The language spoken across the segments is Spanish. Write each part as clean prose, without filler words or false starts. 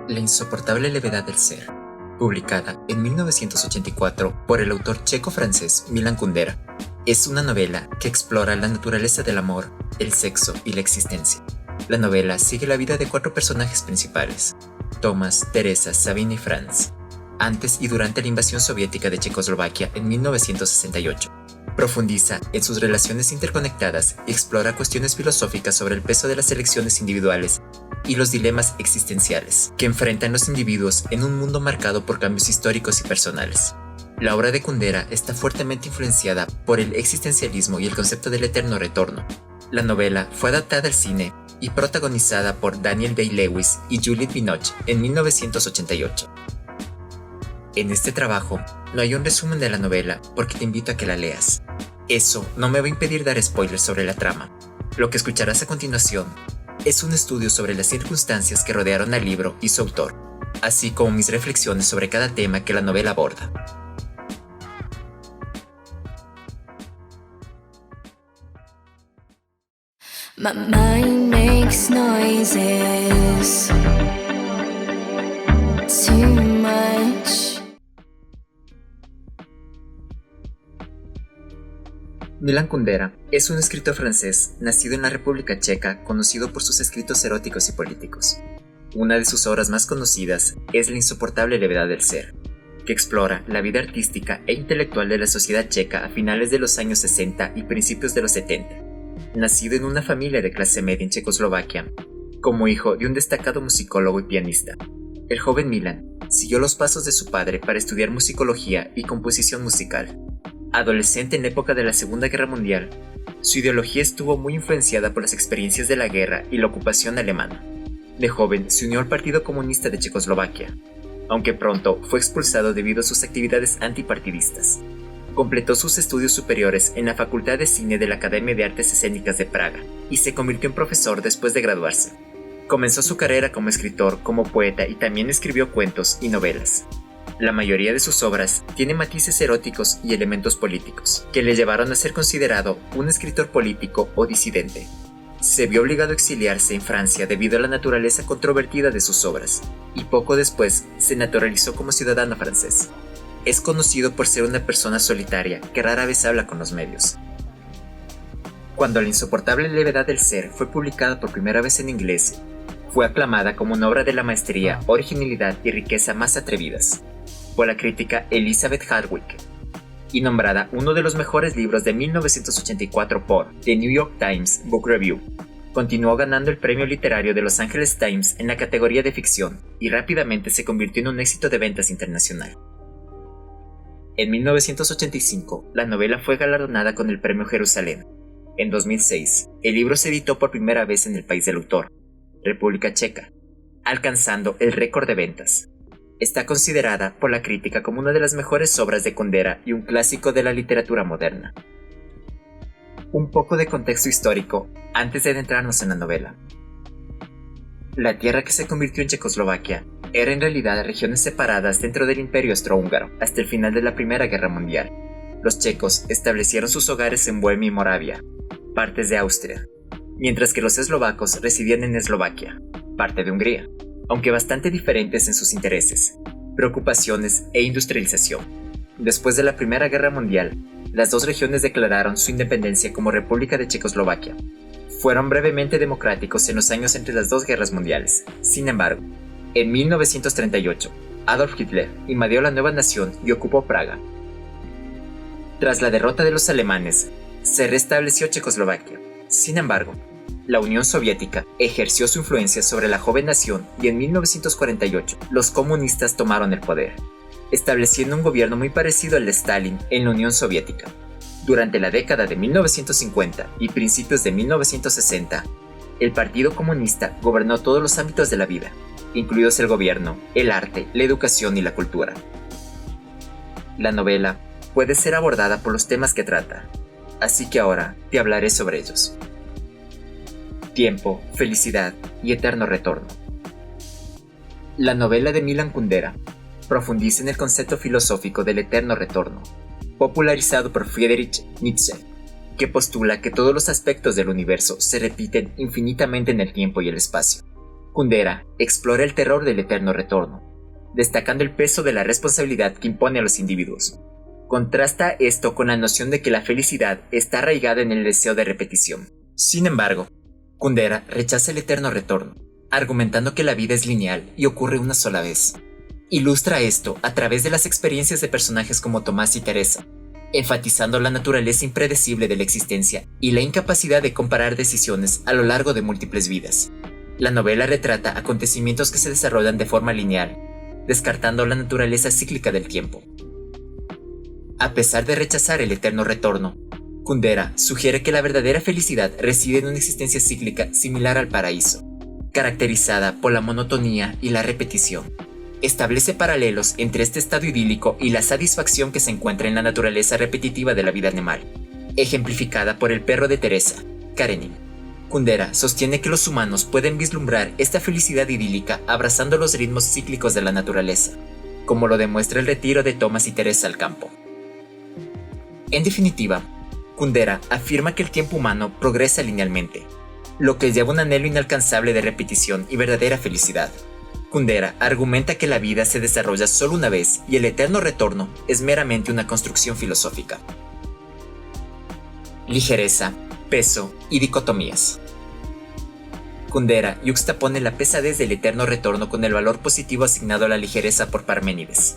La insoportable levedad del ser, publicada en 1984 por el autor checo-francés Milan Kundera, es una novela que explora la naturaleza del amor, el sexo y la existencia. La novela sigue la vida de 4 personajes principales: Thomas, Teresa, Sabine y Franz, antes y durante la invasión soviética de Checoslovaquia en 1968. Profundiza en sus relaciones interconectadas y explora cuestiones filosóficas sobre el peso de las elecciones individuales y los dilemas existenciales que enfrentan los individuos en un mundo marcado por cambios históricos y personales. La obra de Kundera está fuertemente influenciada por el existencialismo y el concepto del eterno retorno. La novela fue adaptada al cine y protagonizada por Daniel Day-Lewis y Juliette Binoche en 1988. En este trabajo no hay un resumen de la novela porque te invito a que la leas. Eso no me va a impedir dar spoilers sobre la trama. Lo que escucharás a continuación es un estudio sobre las circunstancias que rodearon al libro y su autor, así como mis reflexiones sobre cada tema que la novela aborda. My mind makes noises too much. Milan Kundera es un escritor francés nacido en la República Checa, conocido por sus escritos eróticos y políticos. Una de sus obras más conocidas es La insoportable levedad del ser, que explora la vida artística e intelectual de la sociedad checa a finales de los años 60 y principios de los 70. Nacido en una familia de clase media en Checoslovaquia, como hijo de un destacado musicólogo y pianista, el joven Milan siguió los pasos de su padre para estudiar musicología y composición musical. Adolescente en la época de la Segunda Guerra Mundial, su ideología estuvo muy influenciada por las experiencias de la guerra y la ocupación alemana. De joven se unió al Partido Comunista de Checoslovaquia, aunque pronto fue expulsado debido a sus actividades antipartidistas. Completó sus estudios superiores en la Facultad de Cine de la Academia de Artes Escénicas de Praga y se convirtió en profesor después de graduarse. Comenzó su carrera como escritor, como poeta y también escribió cuentos y novelas. La mayoría de sus obras tienen matices eróticos y elementos políticos, que le llevaron a ser considerado un escritor político o disidente. Se vio obligado a exiliarse en Francia debido a la naturaleza controvertida de sus obras, y poco después se naturalizó como ciudadano francés. Es conocido por ser una persona solitaria que rara vez habla con los medios. Cuando La insoportable levedad del ser fue publicada por primera vez en inglés, fue aclamada como una obra de la maestría, originalidad y riqueza más atrevidas por la crítica Elizabeth Hardwick, y nombrada uno de los mejores libros de 1984 por The New York Times Book Review. Continuó ganando el premio literario de Los Angeles Times en la categoría de ficción y rápidamente se convirtió en un éxito de ventas internacional. En 1985, la novela fue galardonada con el Premio Jerusalén. En 2006, el libro se editó por primera vez en el país del autor, República Checa, alcanzando el récord de ventas. Está considerada por la crítica como una de las mejores obras de Kundera y un clásico de la literatura moderna. Un poco de contexto histórico antes de adentrarnos en la novela. La tierra que se convirtió en Checoslovaquia era en realidad regiones separadas dentro del Imperio Austrohúngaro hasta el final de la Primera Guerra Mundial. Los checos establecieron sus hogares en Bohemia y Moravia, partes de Austria, mientras que los eslovacos residían en Eslovaquia, parte de Hungría, aunque bastante diferentes en sus intereses, preocupaciones e industrialización. Después de la Primera Guerra Mundial, las dos regiones declararon su independencia como República de Checoslovaquia. Fueron brevemente democráticos en los años entre las dos guerras mundiales. Sin embargo, en 1938, Adolf Hitler invadió la nueva nación y ocupó Praga. Tras la derrota de los alemanes, se restableció Checoslovaquia. Sin embargo, la Unión Soviética ejerció su influencia sobre la joven nación y en 1948 los comunistas tomaron el poder, estableciendo un gobierno muy parecido al de Stalin en la Unión Soviética. Durante la década de 1950 y principios de 1960, el Partido Comunista gobernó todos los ámbitos de la vida, incluidos el gobierno, el arte, la educación y la cultura. La novela puede ser abordada por los temas que trata, así que ahora te hablaré sobre ellos. Tiempo, felicidad y eterno retorno. La novela de Milan Kundera profundiza en el concepto filosófico del eterno retorno, popularizado por Friedrich Nietzsche, que postula que todos los aspectos del universo se repiten infinitamente en el tiempo y el espacio, Kundera explora el terror del eterno retorno, destacando el peso de la responsabilidad que impone a los individuos. Contrasta esto con la noción de que la felicidad está arraigada en el deseo de repetición. Sin embargo, Kundera rechaza el eterno retorno, argumentando que la vida es lineal y ocurre una sola vez. Ilustra esto a través de las experiencias de personajes como Tomás y Teresa, enfatizando la naturaleza impredecible de la existencia y la incapacidad de comparar decisiones a lo largo de múltiples vidas. La novela retrata acontecimientos que se desarrollan de forma lineal, descartando la naturaleza cíclica del tiempo. A pesar de rechazar el eterno retorno, Kundera sugiere que la verdadera felicidad reside en una existencia cíclica similar al paraíso, caracterizada por la monotonía y la repetición. Establece paralelos entre este estado idílico y la satisfacción que se encuentra en la naturaleza repetitiva de la vida animal, ejemplificada por el perro de Teresa, Karenin. Kundera sostiene que los humanos pueden vislumbrar esta felicidad idílica abrazando los ritmos cíclicos de la naturaleza, como lo demuestra el retiro de Tomás y Teresa al campo. En definitiva, Kundera afirma que el tiempo humano progresa linealmente, lo que lleva a un anhelo inalcanzable de repetición y verdadera felicidad. Kundera argumenta que la vida se desarrolla solo una vez y el eterno retorno es meramente una construcción filosófica. Ligereza, peso y dicotomías. Kundera yuxtapone la pesadez del eterno retorno con el valor positivo asignado a la ligereza por Parménides,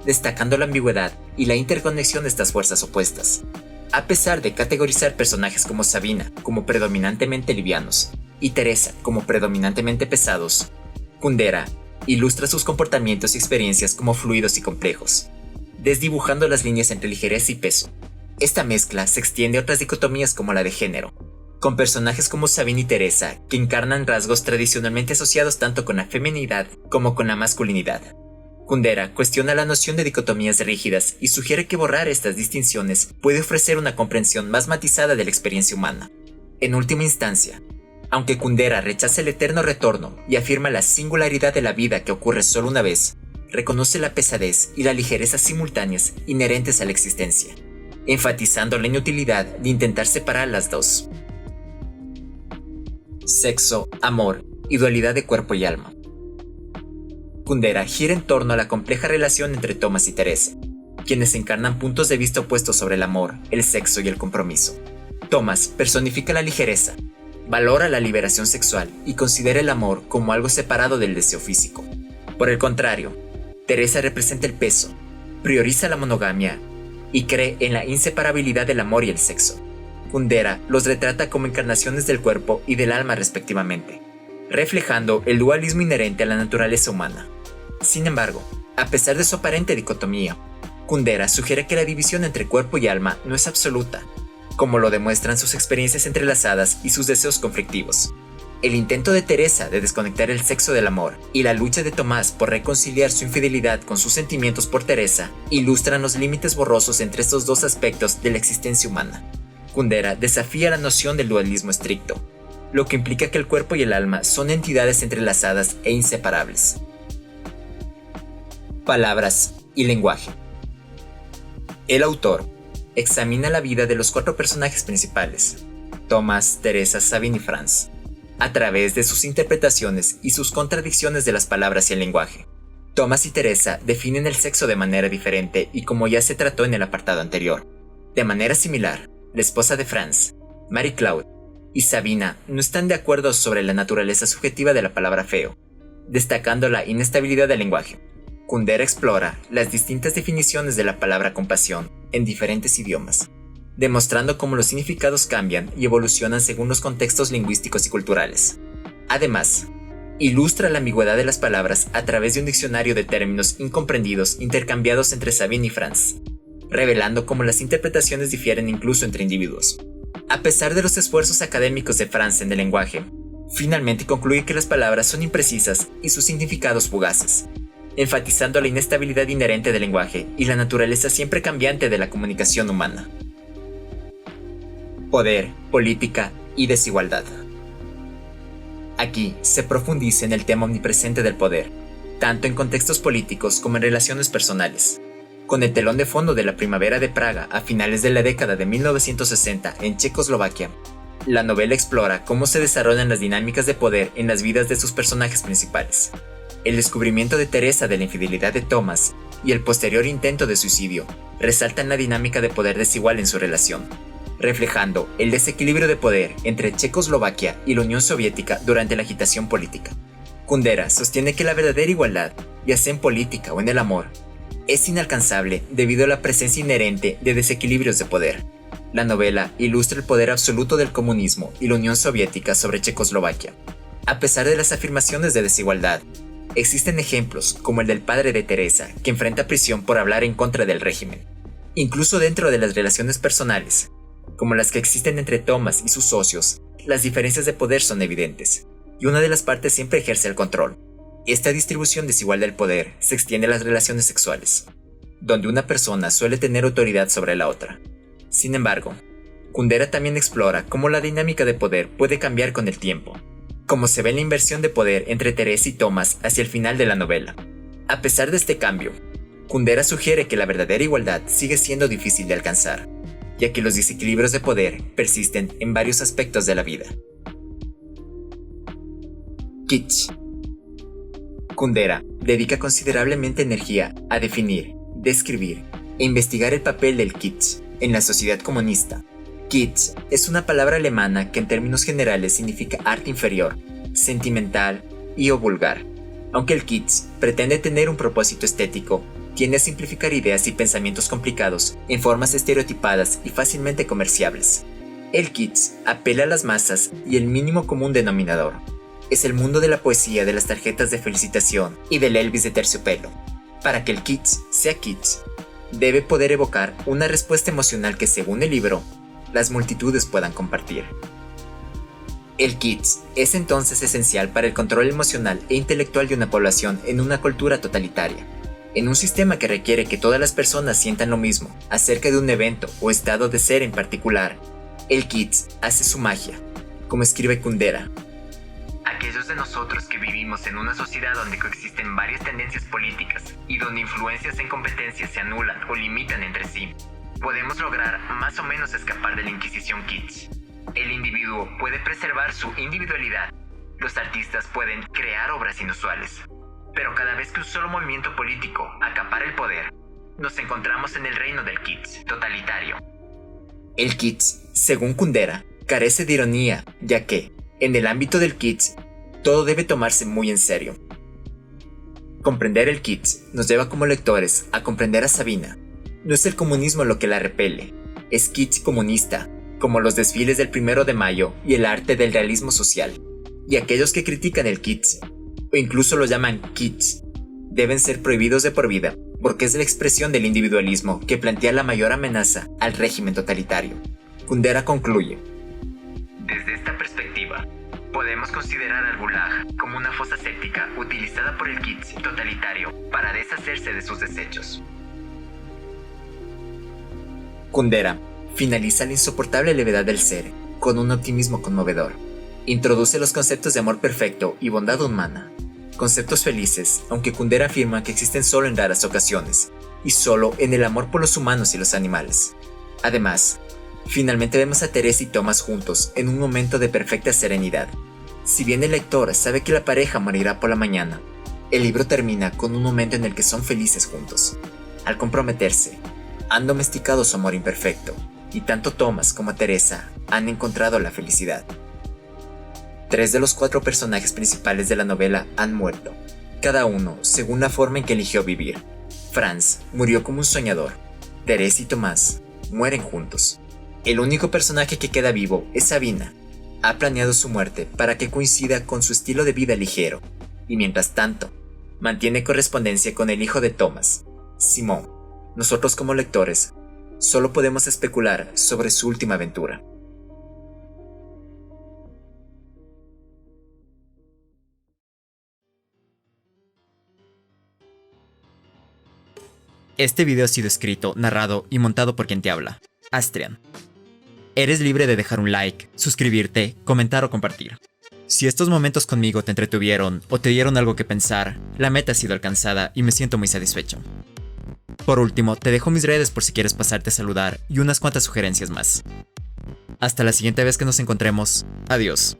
destacando la ambigüedad y la interconexión de estas fuerzas opuestas. A pesar de categorizar personajes como Sabina como predominantemente livianos y Teresa como predominantemente pesados, Kundera ilustra sus comportamientos y experiencias como fluidos y complejos, desdibujando las líneas entre ligereza y peso. Esta mezcla se extiende a otras dicotomías como la de género, con personajes como Sabina y Teresa que encarnan rasgos tradicionalmente asociados tanto con la feminidad como con la masculinidad. Kundera cuestiona la noción de dicotomías rígidas y sugiere que borrar estas distinciones puede ofrecer una comprensión más matizada de la experiencia humana. En última instancia, aunque Kundera rechaza el eterno retorno y afirma la singularidad de la vida que ocurre solo una vez, reconoce la pesadez y la ligereza simultáneas inherentes a la existencia, enfatizando la inutilidad de intentar separar las dos. Sexo, amor y dualidad de cuerpo y alma. Kundera gira en torno a la compleja relación entre Tomás y Teresa, quienes encarnan puntos de vista opuestos sobre el amor, el sexo y el compromiso. Tomás personifica la ligereza, valora la liberación sexual y considera el amor como algo separado del deseo físico. Por el contrario, Teresa representa el peso, prioriza la monogamia y cree en la inseparabilidad del amor y el sexo. Kundera los retrata como encarnaciones del cuerpo y del alma respectivamente, reflejando el dualismo inherente a la naturaleza humana. Sin embargo, a pesar de su aparente dicotomía, Kundera sugiere que la división entre cuerpo y alma no es absoluta, como lo demuestran sus experiencias entrelazadas y sus deseos conflictivos. El intento de Teresa de desconectar el sexo del amor y la lucha de Tomás por reconciliar su infidelidad con sus sentimientos por Teresa ilustran los límites borrosos entre estos dos aspectos de la existencia humana. Kundera desafía la noción del dualismo estricto, lo que implica que el cuerpo y el alma son entidades entrelazadas e inseparables. Palabras y lenguaje. El autor examina la vida de los 4 personajes principales, Tomás, Teresa, Sabine y Franz, a través de sus interpretaciones y sus contradicciones de las palabras y el lenguaje. Tomás y Teresa definen el sexo de manera diferente y como ya se trató en el apartado anterior. De manera similar, la esposa de Franz, Marie-Claude, y Sabina no están de acuerdo sobre la naturaleza subjetiva de la palabra feo, destacando la inestabilidad del lenguaje. Kundera explora las distintas definiciones de la palabra compasión en diferentes idiomas, demostrando cómo los significados cambian y evolucionan según los contextos lingüísticos y culturales. Además, ilustra la ambigüedad de las palabras a través de un diccionario de términos incomprendidos intercambiados entre Sabine y Franz, revelando cómo las interpretaciones difieren incluso entre individuos. A pesar de los esfuerzos académicos de Franz en el lenguaje, finalmente concluye que las palabras son imprecisas y sus significados fugaces, enfatizando la inestabilidad inherente del lenguaje y la naturaleza siempre cambiante de la comunicación humana. Poder, política y desigualdad. Aquí se profundiza en el tema omnipresente del poder, tanto en contextos políticos como en relaciones personales. Con el telón de fondo de la primavera de Praga a finales de la década de 1960 en Checoslovaquia, La novela explora cómo se desarrollan las dinámicas de poder en las vidas de sus personajes principales. El descubrimiento de Teresa de la infidelidad de Thomas y el posterior intento de suicidio resaltan la dinámica de poder desigual en su relación, reflejando el desequilibrio de poder entre Checoslovaquia y la Unión Soviética durante la agitación política. Kundera sostiene que la verdadera igualdad, ya sea en política o en el amor, es inalcanzable debido a la presencia inherente de desequilibrios de poder. La novela ilustra el poder absoluto del comunismo y la Unión Soviética sobre Checoslovaquia. A pesar de las afirmaciones de desigualdad, existen ejemplos como el del padre de Teresa, que enfrenta prisión por hablar en contra del régimen. Incluso dentro de las relaciones personales, como las que existen entre Thomas y sus socios, las diferencias de poder son evidentes, y una de las partes siempre ejerce el control. Esta distribución desigual del poder se extiende a las relaciones sexuales, donde una persona suele tener autoridad sobre la otra. Sin embargo, Kundera también explora cómo la dinámica de poder puede cambiar con el tiempo, como se ve en la inversión de poder entre Teresa y Thomas hacia el final de la novela. A pesar de este cambio, Kundera sugiere que la verdadera igualdad sigue siendo difícil de alcanzar, ya que los desequilibrios de poder persisten en varios aspectos de la vida. Kitsch. Kundera dedica considerablemente energía a definir, describir e investigar el papel del kitsch en la sociedad comunista. Kitsch es una palabra alemana que en términos generales significa arte inferior, sentimental y o vulgar. Aunque el kitsch pretende tener un propósito estético, tiende a simplificar ideas y pensamientos complicados en formas estereotipadas y fácilmente comerciables. El kitsch apela a las masas y el mínimo común denominador. Es el mundo de la poesía de las tarjetas de felicitación y del Elvis de terciopelo. Para que el kitsch sea kitsch, debe poder evocar una respuesta emocional que, según el libro, las multitudes puedan compartir. El kitsch es entonces esencial para el control emocional e intelectual de una población en una cultura totalitaria. En un sistema que requiere que todas las personas sientan lo mismo acerca de un evento o estado de ser en particular, el kitsch hace su magia, como escribe Kundera. Aquellos de nosotros que vivimos en una sociedad donde coexisten varias tendencias políticas y donde influencias en competencias se anulan o limitan entre sí, podemos lograr más o menos escapar de la Inquisición kitsch. El individuo puede preservar su individualidad. Los artistas pueden crear obras inusuales. Pero cada vez que un solo movimiento político acapara el poder, nos encontramos en el reino del kitsch totalitario. El kitsch, según Kundera, carece de ironía, ya que, en el ámbito del kitsch, todo debe tomarse muy en serio. Comprender el kitsch nos lleva como lectores a comprender a Sabina. No es el comunismo lo que la repele, es kitsch comunista, como los desfiles del 1 de mayo y el arte del realismo social. Y aquellos que critican el kitsch, o incluso lo llaman kitsch, deben ser prohibidos de por vida, porque es la expresión del individualismo que plantea la mayor amenaza al régimen totalitario. Kundera concluye: desde esta perspectiva, podemos considerar al Gulag como una fosa séptica utilizada por el kitsch totalitario para deshacerse de sus desechos. Kundera finaliza la insoportable levedad del ser con un optimismo conmovedor. Introduce los conceptos de amor perfecto y bondad humana, conceptos felices, aunque Kundera afirma que existen solo en raras ocasiones, y solo en el amor por los humanos y los animales. Además, finalmente vemos a Teresa y Thomas juntos en un momento de perfecta serenidad. Si bien el lector sabe que la pareja morirá por la mañana, el libro termina con un momento en el que son felices juntos. Al comprometerse, han domesticado su amor imperfecto, y tanto Thomas como Teresa han encontrado la felicidad. 3 de los 4 personajes principales de la novela han muerto, cada uno según la forma en que eligió vivir. Franz murió como un soñador. Teresa y Tomás mueren juntos. El único personaje que queda vivo es Sabina. Ha planeado su muerte para que coincida con su estilo de vida ligero, y mientras tanto, mantiene correspondencia con el hijo de Thomas, Simón. Nosotros como lectores, solo podemos especular sobre su última aventura. Este video ha sido escrito, narrado y montado por quien te habla, Astrian. Eres libre de dejar un like, suscribirte, comentar o compartir. Si estos momentos conmigo te entretuvieron o te dieron algo que pensar, la meta ha sido alcanzada y me siento muy satisfecho. Por último, te dejo mis redes por si quieres pasarte a saludar y unas cuantas sugerencias más. Hasta la siguiente vez que nos encontremos. Adiós.